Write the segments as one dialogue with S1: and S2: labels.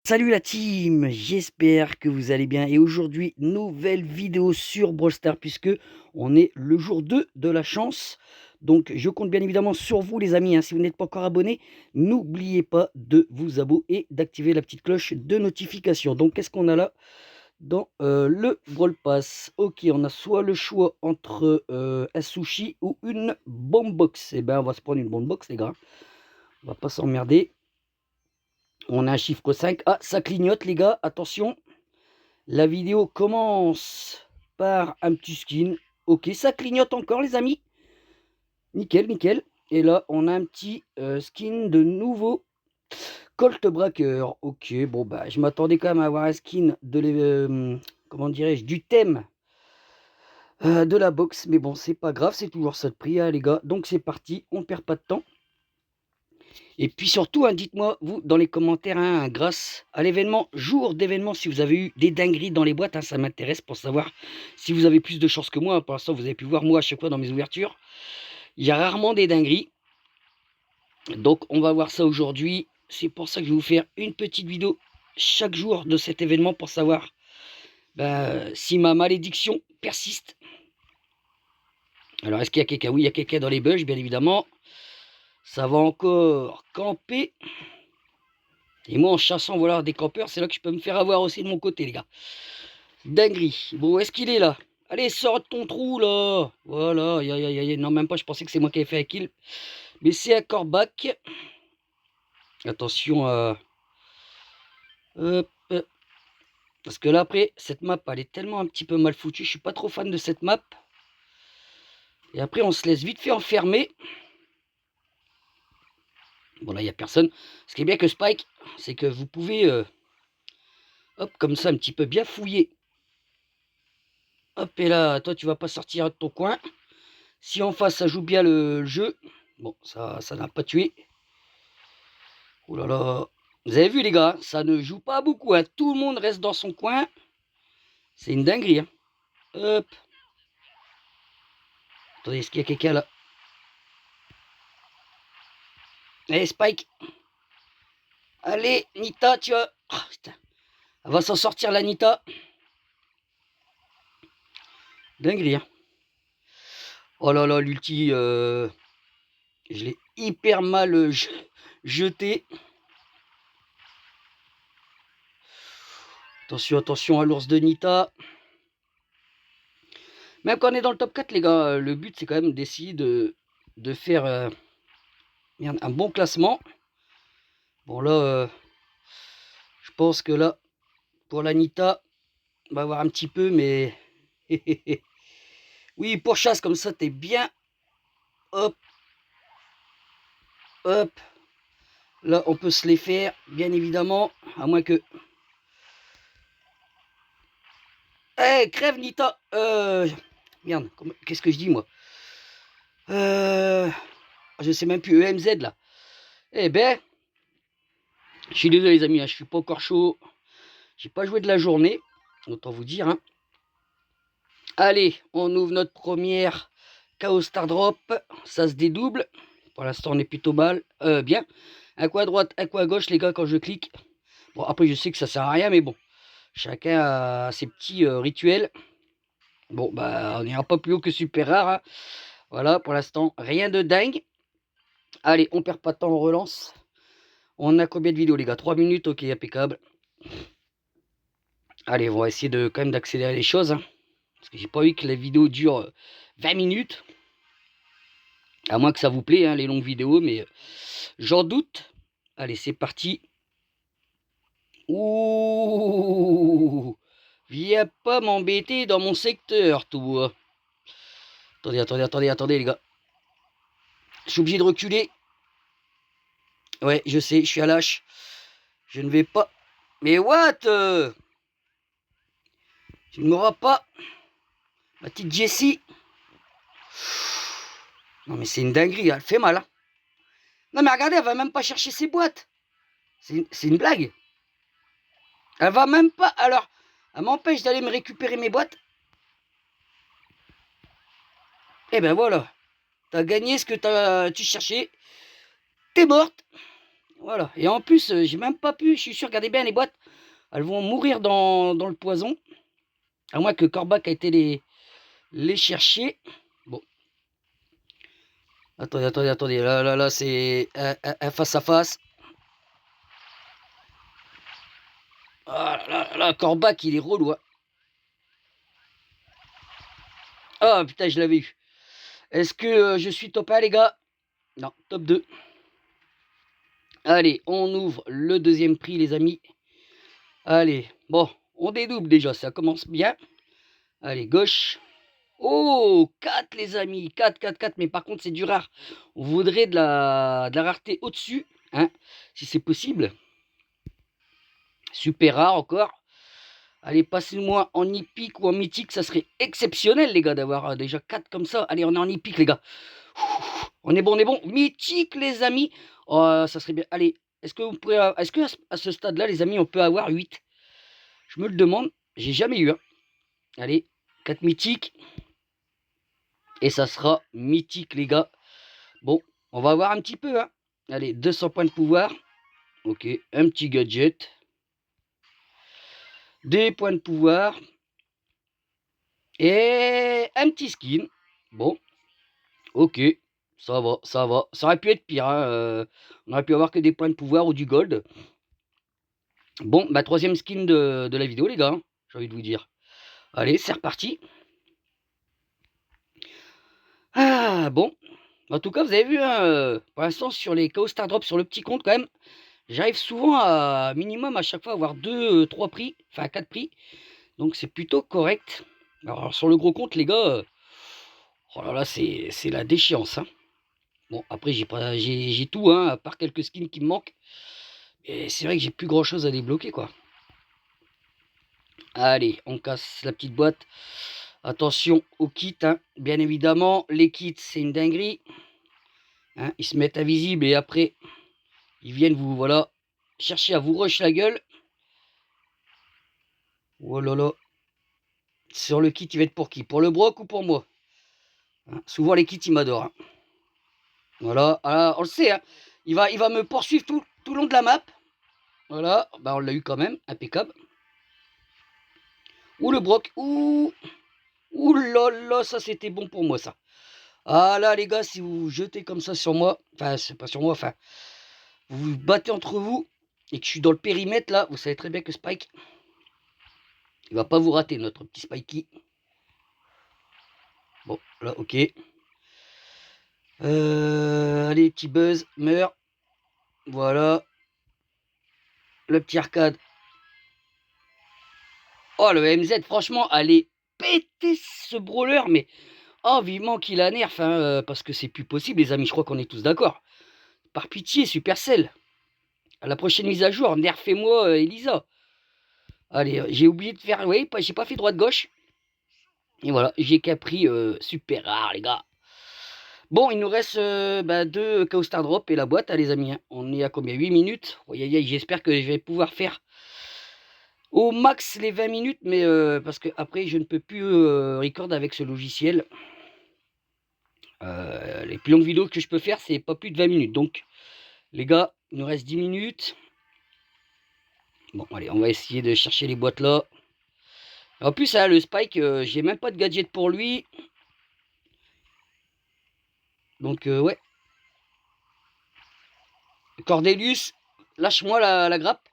S1: Salut la team, j'espère que vous allez bien et aujourd'hui nouvelle vidéo sur Brawl Stars puisque on est le jour 2 de la chance. Donc je compte bien évidemment sur vous les amis, hein. Si vous n'êtes pas encore abonné, n'oubliez pas de vous abonner et d'activer la petite cloche de notification. Donc qu'est-ce qu'on a là dans le Brawl Pass? Ok, on a soit le choix entre un sushi ou une bomb box. Et ben on va se prendre une bomb box les gars, on va pas s'emmerder. On a un chiffre 5. Ah, ça clignote, les gars. Attention. La vidéo commence par un petit skin. Ok, ça clignote encore, les amis. Nickel, nickel. Et là, on a un petit skin de nouveau Colt Bracker. Ok, bon, bah, je m'attendais quand même à avoir un skin de comment dirais-je, du thème de la box. Mais bon, c'est pas grave, c'est toujours ça de prix, hein, les gars. Donc, c'est parti. On perd pas de temps. Et puis surtout, hein, dites-moi, vous, dans les commentaires, hein, grâce à l'événement, jour d'événement, si vous avez eu des dingueries dans les boîtes, hein, ça m'intéresse pour savoir si vous avez plus de chance que moi. Hein. Pour l'instant, vous avez pu voir, moi, à chaque fois dans mes ouvertures, il y a rarement des dingueries. Donc, on va voir ça aujourd'hui. C'est pour ça que je vais vous faire une petite vidéo chaque jour de cet événement pour savoir si ma malédiction persiste. Alors, est-ce qu'il y a quelqu'un? Oui, il y a quelqu'un dans les bugs, bien évidemment. Ça va encore camper. Et moi, en chassant voilà, des campeurs, c'est là que je peux me faire avoir aussi de mon côté, les gars. Dinguerie. Bon, est-ce qu'il est là? Allez, sors de ton trou, là. Voilà, aïe, aïe, aïe. Non, même pas, je pensais que c'est moi qui avais fait un kill. Mais c'est un corbac. Attention à... Hop. Parce que là, après, cette map, elle est tellement un petit peu mal foutue. Je suis pas trop fan de cette map. Et après, on se laisse vite fait enfermer. Bon, là, il n'y a personne. Ce qui est bien que Spike, c'est que vous pouvez... hop, comme ça, un petit peu bien fouiller. Hop, et là, toi, tu vas pas sortir de ton coin. Si en face, ça joue bien le jeu. Bon, ça n'a pas tué. Oh là là. Vous avez vu, les gars, ça ne joue pas beaucoup. Hein. Tout le monde reste dans son coin. C'est une dinguerie. Hein. Hop. Attendez, est-ce qu'il y a quelqu'un là? Allez, Spike. Allez, Nita, tu vas... Oh, putain. Elle va s'en sortir, la Nita. Dinguerie. Hein. Oh là là, l'ulti... je l'ai hyper mal jeté. Attention, attention à l'ours de Nita. Même quand on est dans le top 4, les gars, le but, c'est quand même d'essayer de faire un bon classement. Bon, là, je pense que là, pour l'Anita, on va voir un petit peu, mais... oui, pour chasse, comme ça, t'es bien. Hop, hop. Là, on peut se les faire, bien évidemment, à moins que... Eh, hey, crève, Nita. Merde, qu'est-ce que je dis, moi? Je sais même plus, EMZ, là. Eh ben, je suis désolé, les amis, hein, je suis pas encore chaud. J'ai pas joué de la journée, autant vous dire. Hein. Allez, on ouvre notre première Chaos Star Drop. Ça se dédouble. Pour l'instant, on est plutôt mal. Bien. Un coup à droite, un coup à gauche, les gars, quand je clique. Bon, après, je sais que ça sert à rien, mais bon. Chacun a ses petits rituels. Bon, bah, on n'ira pas plus haut que super rare. Hein. Voilà, pour l'instant, rien de dingue. Allez, on perd pas de temps, on relance. On a combien de vidéos, les gars? 3 minutes, ok, impeccable. Allez, on va essayer de quand même d'accélérer les choses. Hein, parce que j'ai pas eu que la vidéo dure 20 minutes. À moins que ça vous plaît, hein, les longues vidéos, mais j'en doute. Allez, c'est parti. Ouh, viens pas m'embêter dans mon secteur, toi. Attendez, attendez, attendez, attendez, les gars. Je suis obligé de reculer. Ouais, je sais, je suis à lâche. Je ne vais pas... Mais what tu ne m'auras pas, ma petite Jessie. Non, mais c'est une dinguerie, elle fait mal. Hein. Non, mais regardez, elle va même pas chercher ses boîtes. C'est une blague. Elle va même pas... Alors, elle m'empêche d'aller me récupérer mes boîtes. Eh ben voilà. T'as gagné ce que tu cherchais. T'es morte. Voilà. Et en plus, j'ai même pas pu, je suis sûr, regardez bien les boîtes, elles vont mourir dans le poison. À moins que Corbac a été les chercher. Bon. Attendez. Là, c'est un face à face. Ah là, Corbac, il est relou. Hein. Ah putain, je l'avais eu. Est-ce que je suis top 1, les gars? Non, top 2. Allez, on ouvre le deuxième prix, les amis. Allez, bon, on dédouble déjà, ça commence bien. Allez, gauche. Oh, 4 les amis, 4. Mais par contre, c'est du rare. On voudrait de la rareté au-dessus, hein, si c'est possible. Super rare encore. Allez, passez-moi en hippique ou en mythique, ça serait exceptionnel, les gars, d'avoir déjà 4 comme ça. Allez, on est en hippique, les gars. On est bon. Mythique, les amis. Oh, ça serait bien. Allez, est-ce que à ce stade-là, les amis, on peut avoir 8? Je me le demande. J'ai jamais eu. Hein. Allez, 4 mythiques. Et ça sera mythique, les gars. Bon, on va voir un petit peu. Hein. Allez, 200 points de pouvoir. Ok, un petit gadget. Des points de pouvoir. Et un petit skin. Bon, ok. Ça va. Ça aurait pu être pire. Hein. On aurait pu avoir que des points de pouvoir ou du gold. Bon, ma troisième skin de la vidéo, les gars. Hein, j'ai envie de vous dire. Allez, c'est reparti. Ah, bon. En tout cas, vous avez vu, hein, pour l'instant, sur les KO Star Drop, sur le petit compte, quand même, j'arrive souvent à minimum à chaque fois avoir 2, 3 prix, enfin 4 prix. Donc c'est plutôt correct. Alors sur le gros compte, les gars, oh là là, c'est la déchéance. Hein. Bon, après, j'ai tout, hein, à part quelques skins qui me manquent. Et c'est vrai que j'ai plus grand chose à débloquer, quoi. Allez, on casse la petite boîte. Attention aux kits, hein. Bien évidemment, les kits, c'est une dinguerie. Hein, ils se mettent invisibles et après, ils viennent vous, voilà, chercher à vous rush la gueule. Oh là là. Sur le kit, il va être pour qui? Pour le broc ou pour moi? Hein, souvent, les kits, ils m'adorent. Hein. Voilà, ah, on le sait, hein. Il va me poursuivre tout le long de la map. Voilà, bah on l'a eu quand même, impeccable. Ouh le broc, ouh là là, ça c'était bon pour moi ça. Ah là les gars, si vous vous jetez comme ça sur moi, enfin c'est pas sur moi, enfin, vous vous battez entre vous et que je suis dans le périmètre là, vous savez très bien que Spike, il va pas vous rater notre petit Spikey. Bon, là ok. Allez, petit buzz, meurt. Voilà. Le petit arcade. Oh le MZ, franchement, allez péter ce brawler, mais oh vivement qu'il a nerf, hein, parce que c'est plus possible les amis, je crois qu'on est tous d'accord. Par pitié, Supercell, à la prochaine mise à jour, nerfez-moi Elisa. Allez, j'ai oublié de faire, oui, j'ai pas fait droite-gauche. Et voilà, j'ai qu'à prix super rare les gars. Bon, il nous reste 2 Chaos Star Drop et la boîte, hein, les amis. Hein. On est à combien? 8 minutes. J'espère que je vais pouvoir faire au max les 20 minutes, mais parce que après je ne peux plus record avec ce logiciel. Les plus longues vidéos que je peux faire, c'est pas plus de 20 minutes. Donc, les gars, il nous reste 10 minutes. Bon, allez, on va essayer de chercher les boîtes là. En plus, hein, le Spike, j'ai même pas de gadget pour lui. Donc, ouais. Cordelius, lâche-moi la grappe.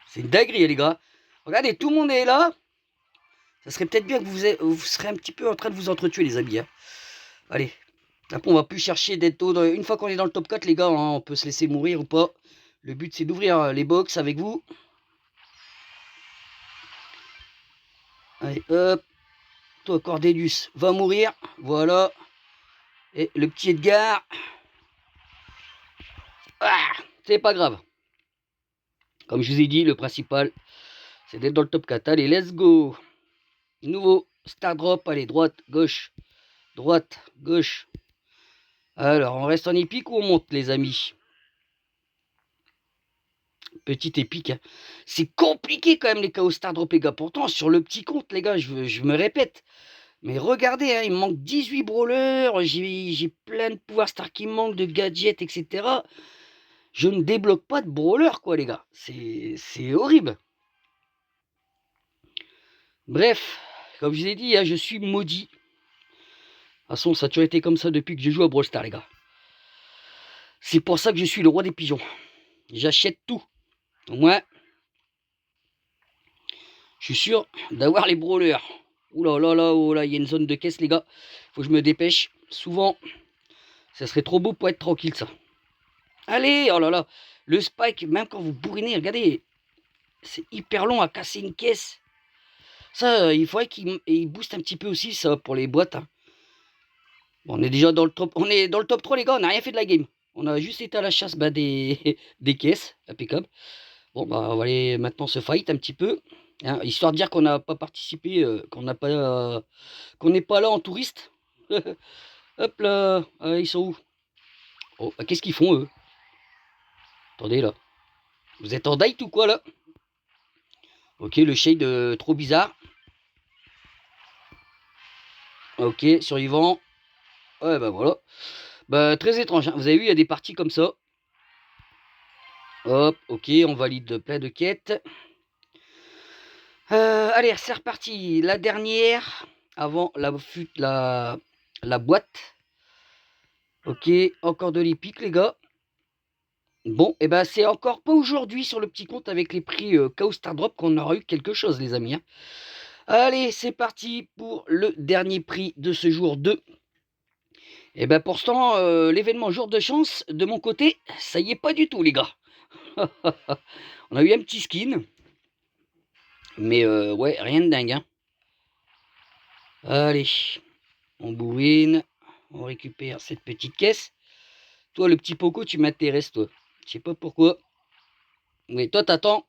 S1: C'est une dinguerie, les gars. Regardez, tout le monde est là. Ça serait peut-être bien que vous serez un petit peu en train de vous entretuer, les amis. Hein. Allez. Après, on va plus chercher d'être tôt. Une fois qu'on est dans le top 4, les gars, hein, on peut se laisser mourir ou pas. Le but, c'est d'ouvrir les box avec vous. Allez, hop. Toi, Cordelius, va mourir. Voilà. Et le petit Edgar. Ah, c'est pas grave. Comme je vous ai dit, le principal, c'est d'être dans le top 4. Allez, let's go. Nouveau Star Drop. Allez, droite, gauche, Alors, on reste en épique ou on monte, les amis? Petite épique, hein. C'est compliqué quand même, les KO Star Drop, les gars. Pourtant, sur le petit compte, les gars, je me répète. Mais regardez, hein, il me manque 18 brawlers. J'ai plein de pouvoirs star qui me manquent, de gadgets, etc. Je ne débloque pas de brawler, quoi, les gars. C'est horrible. Bref, comme je vous ai dit, hein, je suis maudit. De toute façon, ça a toujours été comme ça depuis que je joue à Brawl Stars, les gars. C'est pour ça que je suis le roi des pigeons. J'achète tout. Moi, je suis sûr d'avoir les brawlers. Oula là là, oh là, il y a une zone de caisse, les gars. Faut que je me dépêche. Souvent, ça serait trop beau pour être tranquille, ça. Allez, oh là là. Le spike, même quand vous bourrinez, regardez. C'est hyper long à casser une caisse. Ça, il faudrait qu'il booste un petit peu aussi, ça, pour les boîtes. Hein. Bon, on est déjà dans le top. On est dans le top 3, les gars. On n'a rien fait de la game. On a juste été à la chasse des, des caisses. Impeccable. Bon, bah, on va aller maintenant se fight un petit peu. Hein, histoire de dire qu'on n'a pas participé, qu'on n'a pas, qu'on n'est pas là en touriste. Hop là. Ils sont où? Oh, bah, qu'est-ce qu'ils font, eux? Attendez, là. Vous êtes en date ou quoi, là? Ok, le shade trop bizarre. Ok, survivant. Ouais, bah voilà. Bah, très étrange. Hein. Vous avez vu, il y a des parties comme ça. Hop, ok, on valide plein de quêtes. Allez, c'est reparti. La dernière, avant la boîte. Ok, encore de l'épique, les gars. Bon, et ben c'est encore pas aujourd'hui sur le petit compte avec les prix Chaos Star Drop qu'on aura eu quelque chose, les amis. Hein. Allez, c'est parti pour le dernier prix de ce jour 2. Et ben pourtant, l'événement jour de chance, de mon côté, ça y est pas du tout, les gars. On a eu un petit skin. Mais ouais, rien de dingue. Hein. Allez, on bourrine. On récupère cette petite caisse. Toi, le petit Poco, tu m'intéresses, toi. Je sais pas pourquoi. Mais toi, t'attends.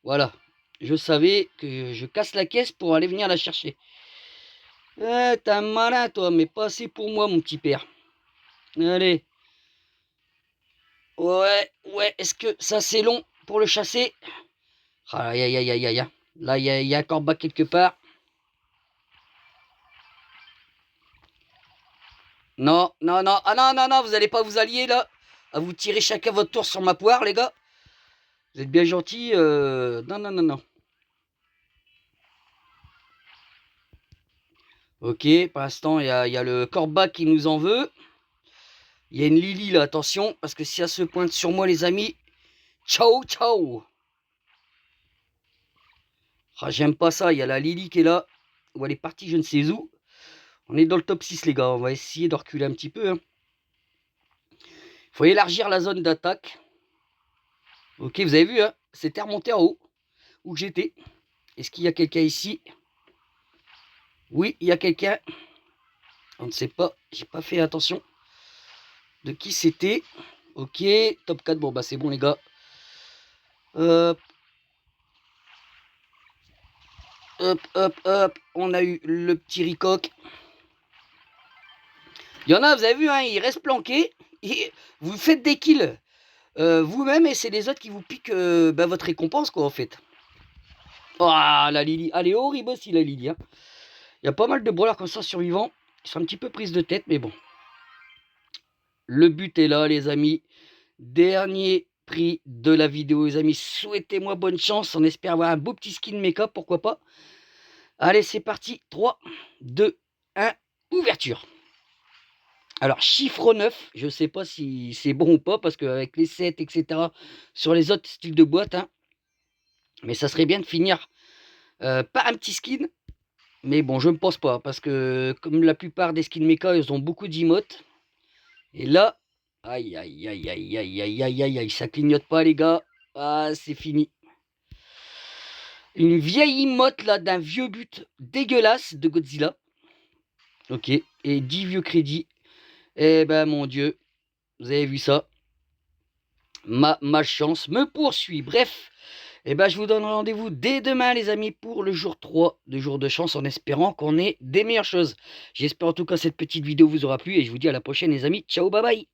S1: Voilà. Je savais que je casse la caisse pour aller venir la chercher. T'es un malin, toi, mais pas assez pour moi, mon petit père. Allez. Ouais, ouais. Est-ce que ça, c'est long pour le chasser? Aïe, aïe, aïe, aïe, aïe. Là, il y a un corbac quelque part. Non, non, non. Ah non, non, non, vous allez pas vous allier, là. À vous tirer chacun votre tour sur ma poire, les gars. Vous êtes bien gentils. Non, non, non, non. Ok, pour l'instant, il y a le corbac qui nous en veut. Il y a une Lily, là, attention. Parce que si elle se pointe sur moi, les amis. Ciao, ciao. Ah, j'aime pas ça. Il y a la Lily qui est là. Ou elle est partie, je ne sais où. On est dans le top 6, les gars. On va essayer de reculer un petit peu. Hein. Faut élargir la zone d'attaque. Ok, vous avez vu, hein, c'était remonté en haut. Où j'étais. Est-ce qu'il y a quelqu'un ici? Oui, il y a quelqu'un. On ne sait pas. J'ai pas fait attention de qui c'était. Ok, top 4. Bon, bah c'est bon, les gars. Hop. Hop, hop, hop. On a eu le petit ricoq. Il y en a, vous avez vu, hein, il reste planqué. Et vous faites des kills vous-même et c'est les autres qui vous piquent bah, votre récompense, quoi, en fait. Ah, la Lily. Elle est horrible aussi, la Lily. Hein. Il y a pas mal de brawlers comme ça survivants. Ils sont un petit peu prises de tête, mais bon. Le but est là, les amis. Dernier prix de la vidéo, les amis. Souhaitez-moi bonne chance. On espère avoir un beau petit skin make-up, pourquoi pas. Allez, c'est parti. 3, 2, 1, ouverture. Alors, chiffre 9, je ne sais pas si c'est bon ou pas, parce qu'avec les 7, etc., sur les autres styles de boîte, hein, mais ça serait bien de finir par un petit skin. Mais bon, je ne pense pas, parce que comme la plupart des skins mecha, ils ont beaucoup d'emotes. Et là, aïe, aïe, aïe, aïe, aïe, aïe, aïe, aïe, aïe, ça clignote pas, les gars. Ah, c'est fini. Une vieille emote, là, d'un vieux but dégueulasse de Godzilla. Ok, et 10 vieux crédits. Eh ben, mon Dieu, vous avez vu ça? Ma malchance me poursuit. Bref, Et ben, je vous donne rendez-vous dès demain, les amis, pour le jour 3 de jour de chance, en espérant qu'on ait des meilleures choses. J'espère en tout cas cette petite vidéo vous aura plu et je vous dis à la prochaine, les amis. Ciao, bye bye.